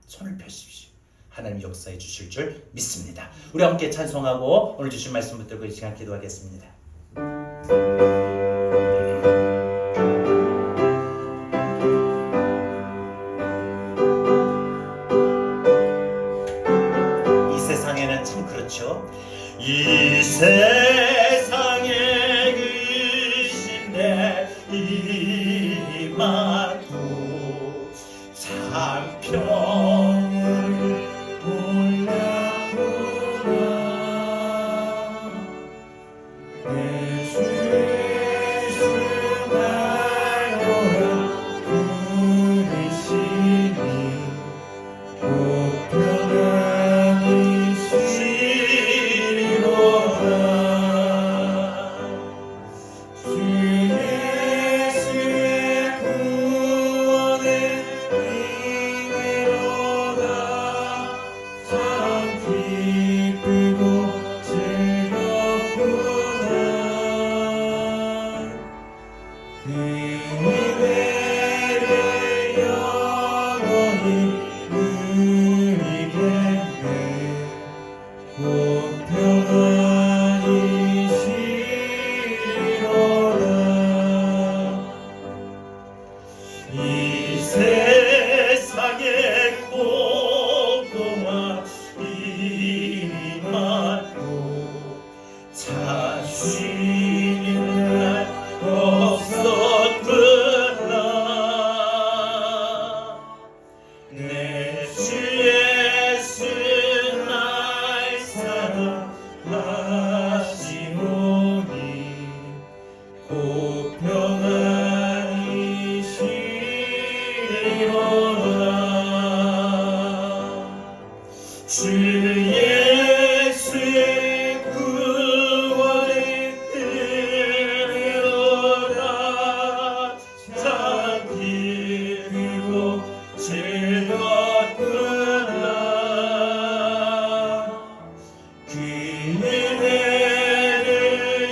A: 손을 펴십시오. 하나님 역사해 주실 줄 믿습니다. 우리 함께 찬송하고 오늘 주신 말씀 붙들고 이 시간 기도하겠습니다. 이 세상에는 참 그렇죠. 이 세상에 계신데 이마도 참편을 몰라보나 내 죄 자신은 날 없었구나. 내 주 예수 날 사랑하시오니 곧 평안이시리로다. 주 예수의 구원의 은혜로다. 참 기쁘고 즐겁구나. 그 은혜를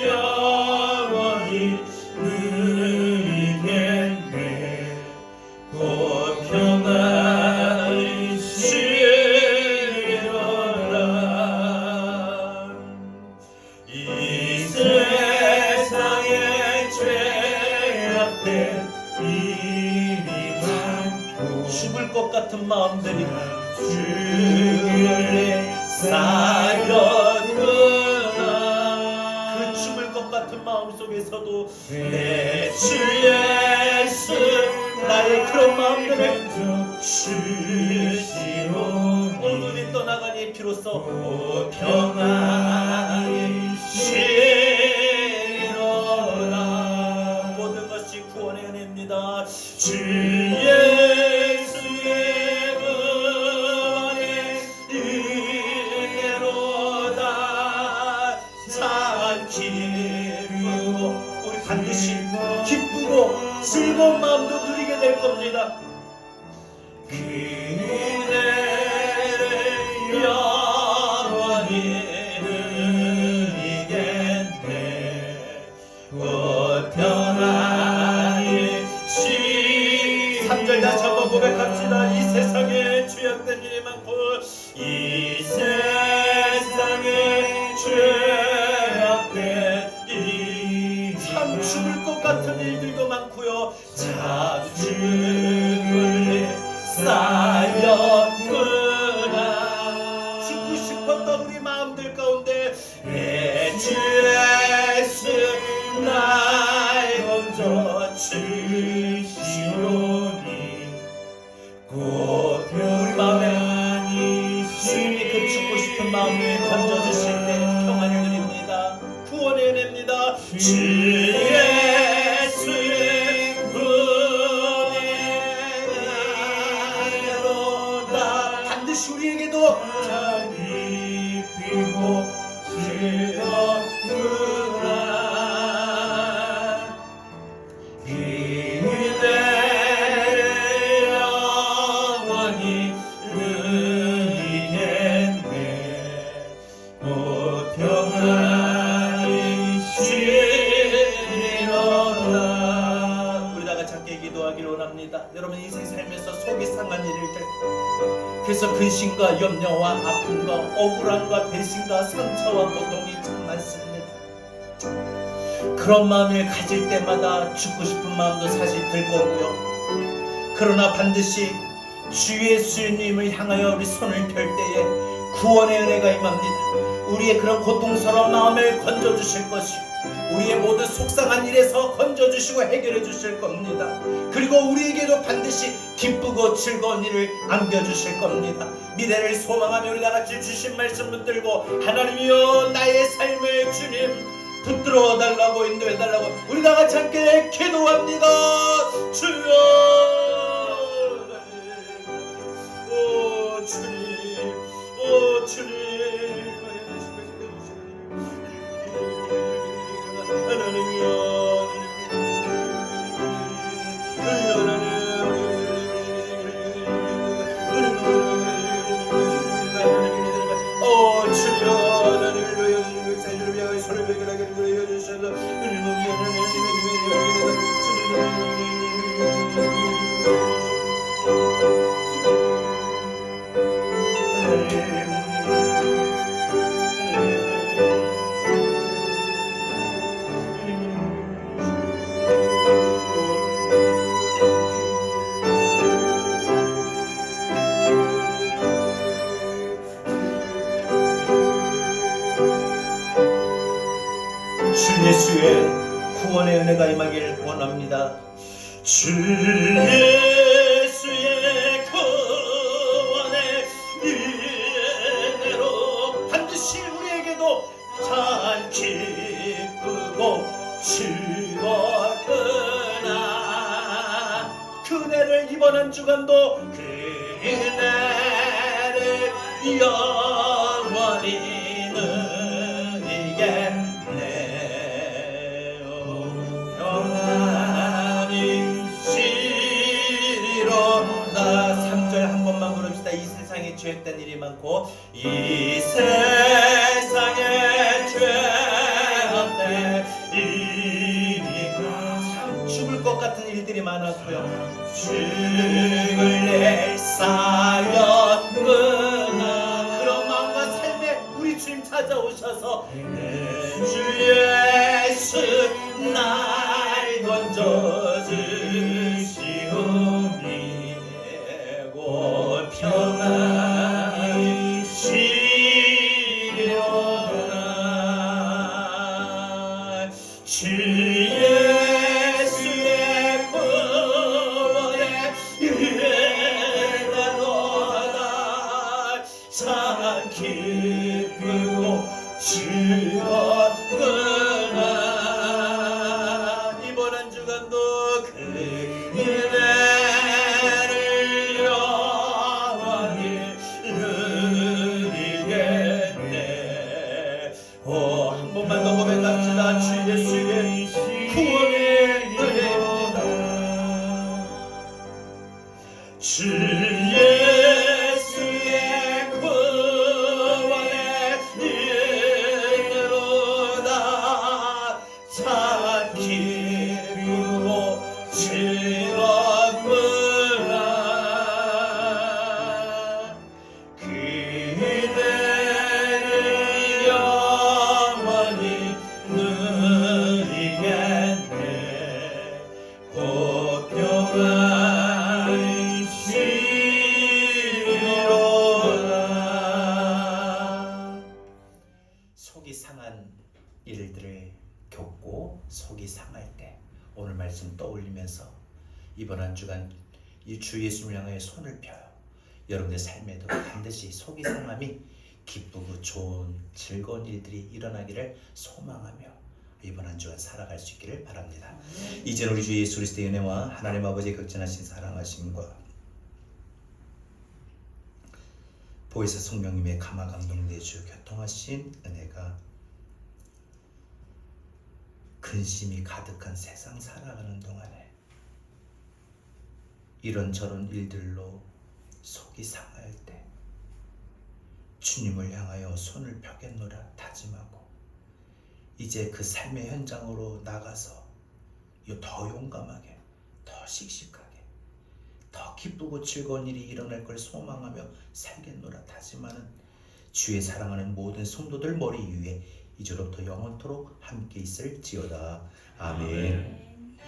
A: 영원히 누리겠네. 곧 평안이시리로다. 이 세상에 죄악된 일이 많고 죽을 것 같은 마음들이 주를 쌓였구나. 그 죽을 것 같은 마음 속에서도 내 주 예수 나의 그런 마음들을 주시오니 오늘이 떠나가니 비로소 평안이시로다. 모든 것이 구원의 은혜입니다. 주 예수의 구원의 은혜로다. 참 기쁘고 우리 반드시 기쁘고 즐거운 마음도 누리게 될 겁니다. 그 은혜를 영원히 누리겠네. 곧 평안이시 3절 다시 한번 고백합시다. 이 세상에 죄악된 일이 많고 이 세상에 죄악된 일이 참 죽을 것 같은 일들도 많고요. 참 죽을 쌓였구나. 죽고 싶었던 우리 마음들 가운데 내 주 예수 날 건져 주시오니 곧 우리 마음에 주님이 그 죽고 싶은 마음을 건져주실 때 평안을 드립니다. 구원의 은혜입니다. 주 예수의 구원의 은혜로다. 반드시 우리에게도 참 기쁘고 즐겁구나. 이 은혜를 영원히 누리겠네. 곧 평안이시리로다. 우리 다 같이 함께 기도하기를 원합니다. 여러분 인생 살면서 속이 상한 일들, 그래서 근심과 염려와 아픔과 억울함과 배신과 상처와 고통이 참 많습니다. 그런 마음을 가질 때마다 죽고 싶은 마음도 사실 들 거고요. 그러나 반드시 주 예수님을 향하여 우리 손을 펼 때에 구원의 은혜가 임합니다. 우리의 그런 고통스러운 마음을 건져주실 것이요, 우리의 모든 속상한 일에서 건져주시고 해결해 주실 겁니다. 그리고 우리에게도 반드시 기쁘고 즐거운 일을 안겨주실 겁니다. 미래를 소망하며 우리 다같이 주신 말씀 붙들고 하나님이여 나의 삶을 주님 붙들어 달라고 인도해 달라고 우리 다같이 함께 기도합니다. 주여, 오 주님, 오 주님, 주 예수의 구원의 은혜가 임하길 원합니다. 주 예수의 구원의 은혜로 반드시 우리에게도 참 기쁘고 즐거구나. 그 은혜를 이번 한 주간도 그 은혜를 영원히 이 세상에 죄악된 일이 많고 이 세상에 죄악된 일이 참 죽을 것 같은 일들이 많았고요. 죽을 낼 쌓였구나. 그런 마음과 삶에 우리 주님 찾아오셔서 내 주 예수 날 건져주시오니 평안히 쉬려나. 주 예수의 구원의 은혜로다. 참 기쁘고 즐겁구나. 이번 한 주간도 그 은혜를 한 번만 더 고백합시다. 주 예수의 구원의 은혜로다. 주 예수의 구원의 은혜로다. 참 기쁘고 즐겁구나. 그대를 영원히 누리겠네. 곧 평안히 쉬리로다. 속이 상한 일들을 겪고 속이 상할 때 오늘 말씀 떠올리면서 이번 한 주간 이 주 예수님을 향해 손을 펴요. 여러분의 삶에도 반드시 속이 상함이 기쁘고 좋은 즐거운 일들이 일어나기를 소망하며 이번 한 주간 살아갈 수 있기를 바랍니다. 이제 우리 주 예수 그리스도의 은혜와 하나님 아버지의 극진하신 사랑하심과 보혜사 성령님의 감화 감동 내주 교통하신 은혜가 근심이 가득한 세상 살아가는 동안에 이런저런 일들로 속이 상할 때 주님을 향하여 손을 펴겠노라 다짐하고 이제 그 삶의 현장으로 나가서 더 용감하게, 더 씩씩하게, 더 기쁘고 즐거운 일이 일어날 걸 소망하며 살겠노라 다짐하는 주의 사랑하는 모든 성도들 머리 위에 이제로부터 영원토록 함께 있을지어다. 아멘.